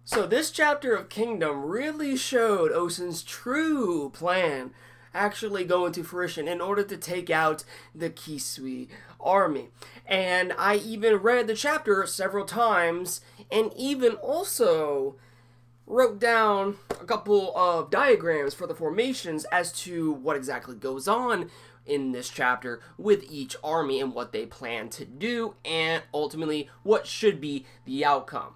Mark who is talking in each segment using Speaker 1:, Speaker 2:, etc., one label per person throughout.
Speaker 1: So this chapter of Kingdom really showed Osun's true plan actually go into fruition in order to take out the Kisui army. And I even read the chapter several times and even also wrote down a couple of diagrams for the formations as to what exactly goes on in this chapter with each army and what they plan to do and ultimately what should be the outcome.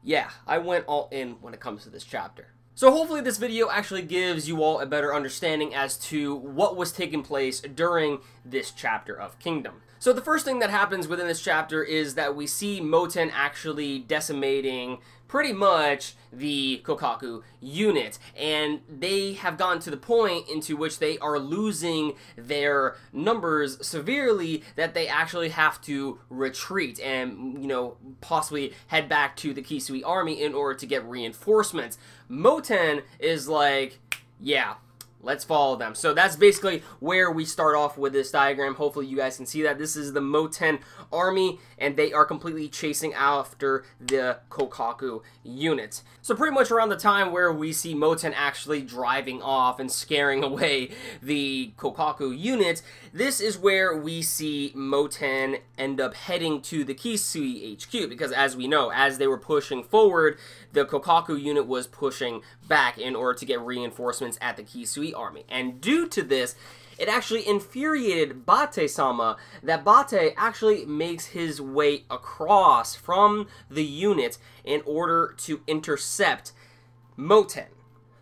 Speaker 1: Yeah, I went all in when it comes to this chapter. So hopefully this video actually gives you all a better understanding as to what was taking place during this chapter of Kingdom. So the first thing that happens within this chapter is that we see Moten actually decimating pretty much the Kokaku unit, and they have gotten to the point into which they are losing their numbers severely that they actually have to retreat and, you know, possibly head back to the Kisui army in order to get reinforcements. Moten is like, yeah, let's follow them. So that's basically where we start off with this diagram. Hopefully you guys can see that. This is the Moten army, and they are completely chasing after the Kokaku unit. So pretty much around the time where we see Moten actually driving off and scaring away the Kokaku unit, this is where we see Moten end up heading to the Kisui HQ, because as we know, as they were pushing forward, the Kokaku unit was pushing back in order to get reinforcements at the Kisui army. And due to this, it actually infuriated Bate-sama that Bate actually makes his way across from the unit in order to intercept Moten.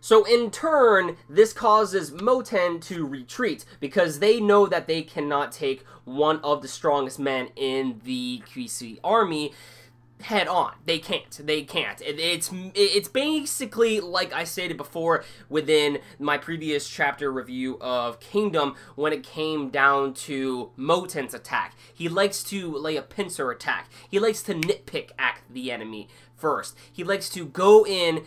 Speaker 1: So in turn, this causes Moten to retreat because they know that they cannot take one of the strongest men in the Kisui army head on. They can't. It's basically like I stated before within my previous chapter review of Kingdom when it came down to Moten's attack. He likes to lay a pincer attack. He likes to nitpick at the enemy first. He likes to go in,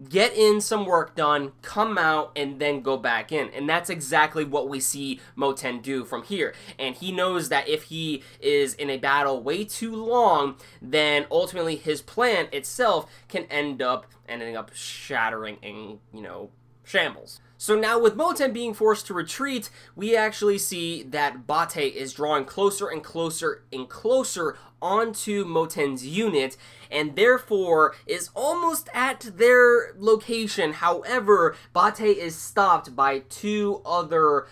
Speaker 1: get in some work done, come out, and then go back in. And that's exactly what we see Moten do from here. And he knows that if he is in a battle way too long, then ultimately his plan itself can ending up shattering in, you know, shambles. So now with Moten being forced to retreat, we actually see that Bate is drawing closer and closer and closer onto Moten's unit, and therefore is almost at their location. However, Bate is stopped by two other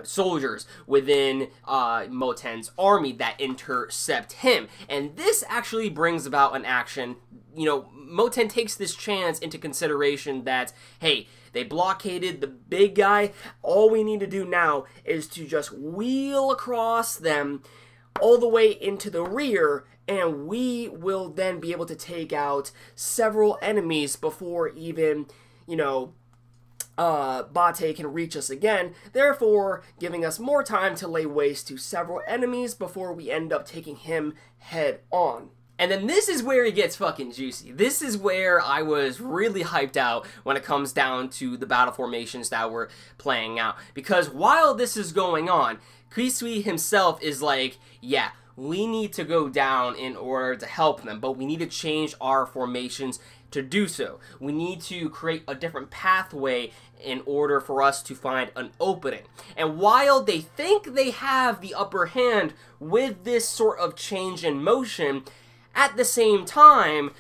Speaker 1: soldiers within Moten's army that intercept him. And this actually brings about an action. You know, Moten takes this chance into consideration that, hey, they blockaded the big guy. All we need to do now is to just wheel across them all the way into the rear, and we will then be able to take out several enemies before even, you know, Bate can reach us again, therefore giving us more time to lay waste to several enemies before we end up taking him head on. And then this is where it gets fucking juicy. This is where I was really hyped out when it comes down to the battle formations that were playing out. Because while this is going on, Kisui himself is like, yeah, we need to go down in order to help them, but we need to change our formations to do so. We need to create a different pathway in order for us to find an opening. And while they think they have the upper hand with this sort of change in motion, at the same time,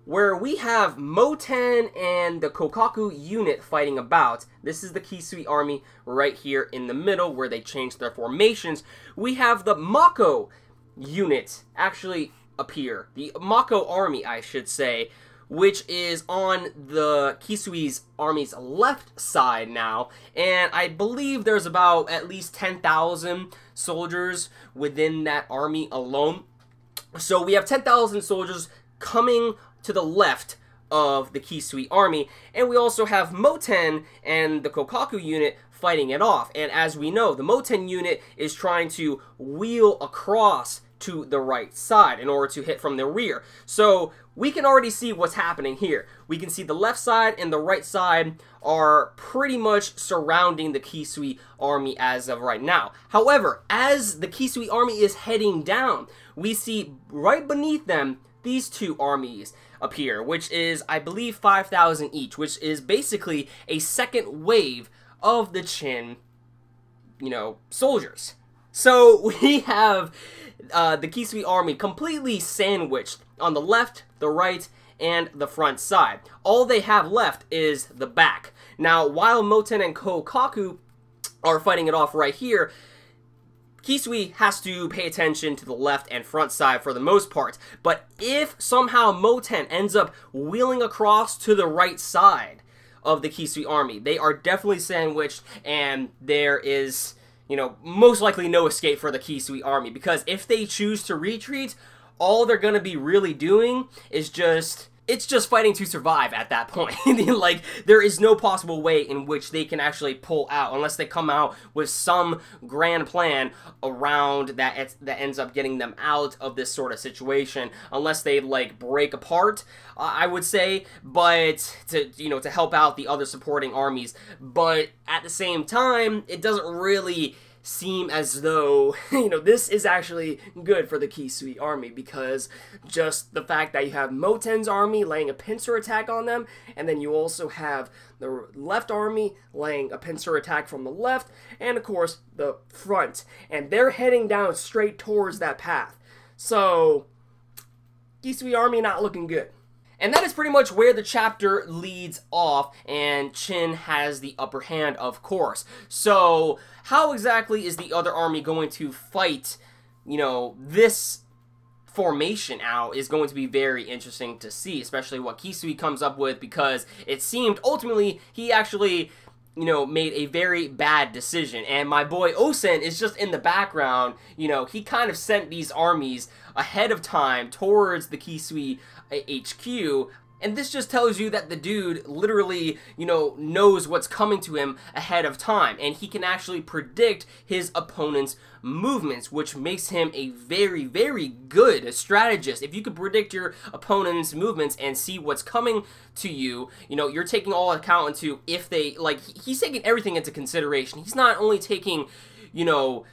Speaker 1: where we have Moten and the Kokaku unit fighting about, this is the Kisui army right here in the middle where they changed their formations, we have the Mako unit actually appear. The Mako army, I should say, which is on the Kisui's army's left side now, and I believe there's about at least 10,000 soldiers within that army alone. So we have 10,000 soldiers coming to the left of the Kisui army, and we also have Moten and the Kokaku unit fighting it off. And as we know, the Moten unit is trying to wheel across to the right side in order to hit from the rear. So we can already see what's happening here. We can see the left side and the right side are pretty much surrounding the Kisui army as of right now. However, as the Kisui army is heading down, we see right beneath them
Speaker 2: these two armies appear, which is, I believe, 5,000 each, which is basically a second wave of the Qin, you know, soldiers. So we have the Kisui army completely sandwiched on the left, the right, and the front side. All they have left is the back. Now, while Moten and Kokaku are fighting it off right here, Kisui has to pay attention to the left and front side for the most part. But if somehow Moten ends up wheeling across to the right side of the Kisui army, they are definitely sandwiched, and there is, you know, most likely no escape for the Kisui army, because if they choose to retreat, all they're going to be really doing is it's just fighting to survive at that point. Like, there is no possible way in which they can actually pull out unless they come out with some grand plan around that ends up getting them out of this sort of situation, unless they, like, break apart, I would say, but to help out the other supporting armies. But at the same time, it doesn't really seem as though, you know, this is actually good for the Kisui army, because just the fact that you have Moten's army laying a pincer attack on them, and then you also have the left army laying a pincer attack from the left, and of course the front, and they're heading down straight towards that path. So Kisui army not looking good. And that is pretty much where the chapter leads off, and Qin has the upper hand, of course. So, how exactly is the other army going to fight, you know, this formation out is going to be very interesting to see, especially what Kisui comes up with, because it seemed ultimately he actually, you know, made a very bad decision. And my boy Osen is just in the background. You know, he kind of sent these armies ahead of time towards the Kisui HQ, and this just tells you that the dude literally, you know, knows what's coming to him ahead of time, and he can actually predict his opponent's movements, which makes him a very, very good strategist. If you could predict your opponent's movements and see what's coming to you, you know, you're taking all account into if they, like, he's taking everything into consideration. He's not only taking, you know,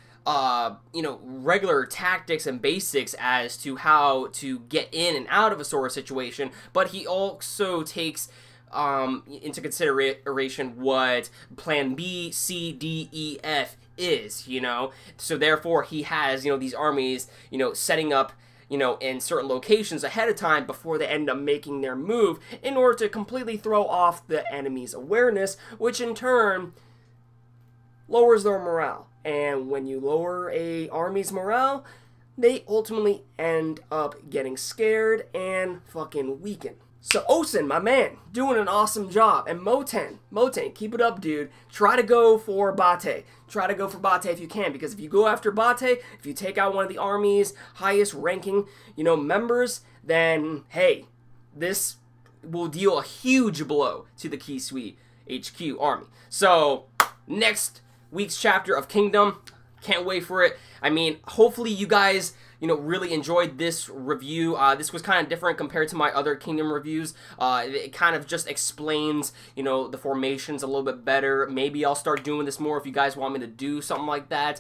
Speaker 2: regular tactics and basics as to how to get in and out of a sort of situation, but he also takes into consideration what plan B, C, D, E, F is, you know? So therefore he has, you know, these armies, you know, setting up, you know, in certain locations ahead of time before they end up making their move in order to completely throw off the enemy's awareness, which in turn lowers their morale. And when you lower a army's morale, they ultimately end up getting scared and fucking weaken. So Osen, my man, doing an awesome job. And Moten, keep it up, dude. Try to go for Bate. Try to go for Bate if you can, because if you go after Bate, if you take out one of the army's highest ranking, you know, members, then, hey, this will deal a huge blow to the Kisui HQ army. So, next week's chapter of Kingdom, can't wait for it. I mean, hopefully you guys, you know, really enjoyed this review. This was kind of different compared to my other Kingdom reviews. It kind of just explains, you know, the formations a little bit better. Maybe I'll start doing this more if you guys want me to do something like that.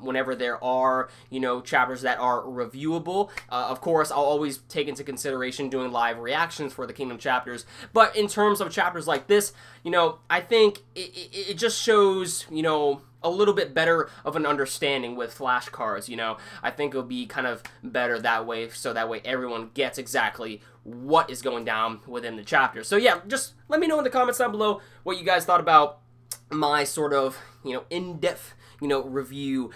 Speaker 2: Whenever there are, you know, chapters that are reviewable. Of course, I'll always take into consideration doing live reactions for the Kingdom chapters. But in terms of chapters like this, you know, I think it just shows, you know, a little bit better of an understanding with flashcards, you know. I think it'll be kind of better that way, so that way everyone gets exactly what is going down within the chapter. So yeah, just let me know in the comments down below what you guys thought about my sort of, you know, in-depth, you know, review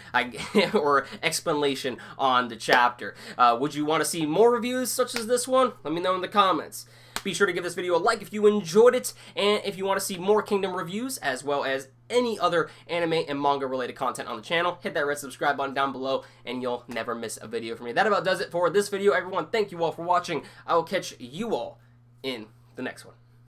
Speaker 2: or explanation on the chapter. Would you want to see more reviews such as this one? Let me know in the comments. Be sure to give this video a like if you enjoyed it, and if you want to see more Kingdom reviews, as well as any other anime and manga related content on the channel, hit that red subscribe button down below, and you'll never miss a video from me. That about does it for this video, everyone. Thank you all for watching. I will catch you all in the next one.